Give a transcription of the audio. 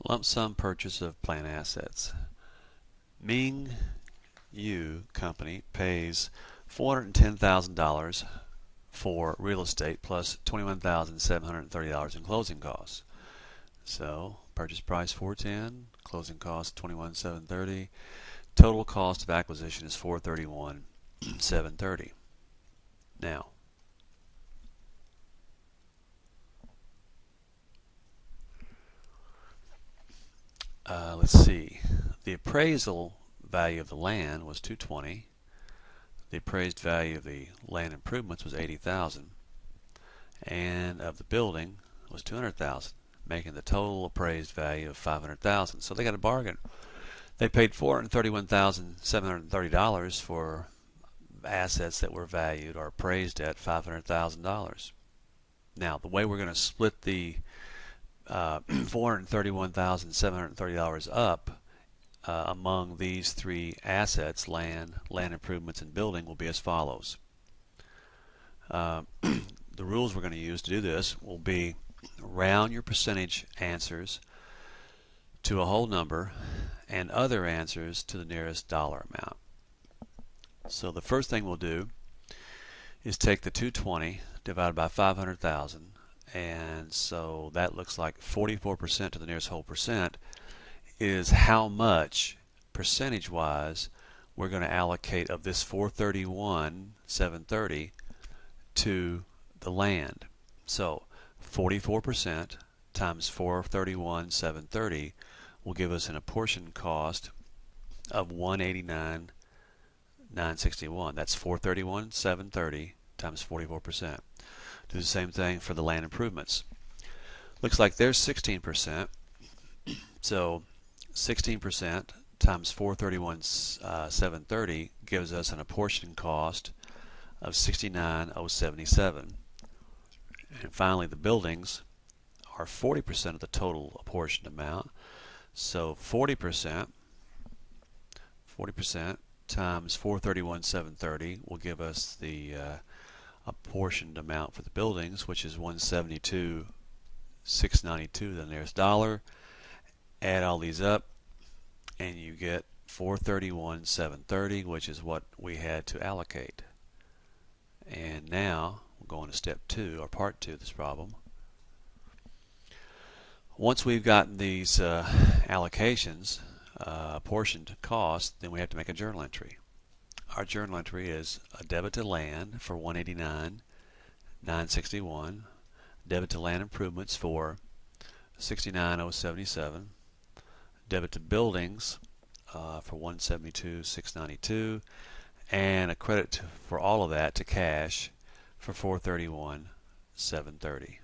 Lump sum purchase of plant assets. Ming Yu Company pays $410,000 for real estate plus $21,730 in closing costs. So purchase price $410, closing cost $21,730. Total cost of acquisition is $431,730. Now, let's see. The appraisal value of the land was $220. The appraised value of the land improvements was $80,000, and of the building was $200,000, making the total appraised value of $500,000. So they got a bargain. They paid $431,730 for assets that were valued or appraised at $500,000. Now, the way we're going to split the $431,730 up among these three assets, land improvements, and building, will be as follows. The rules we're going to use to do this will be round your percentage answers to a whole number and other answers to the nearest dollar amount. So the first thing we'll do is take the 220 divided by 500,000, and so that looks like 44% to the nearest whole percent is how much percentage-wise we're going to allocate of this 431,730 to the land. So 44% times 431,730 will give us an apportioned cost of $189,961. That's 431,730 times 44%. Do the same thing for the land improvements. Looks like there's 16%. So 16% times 431,730 gives us an apportioned cost of $69,077. And finally, the buildings are 40% of the total apportioned amount. So 40% times 431,730 will give us the apportioned amount for the buildings, which is $172,692, the nearest dollar. Add all these up and you get 431,730, which is what we had to allocate. And now we're going to step 2, or part 2 of this problem. Once we've gotten these allocations, apportioned cost, then we have to make a journal entry. Our journal entry is a debit to land for $189,961, debit to land improvements for $69,077, debit to buildings for $172,692, and a credit for all of that to cash for $431,730.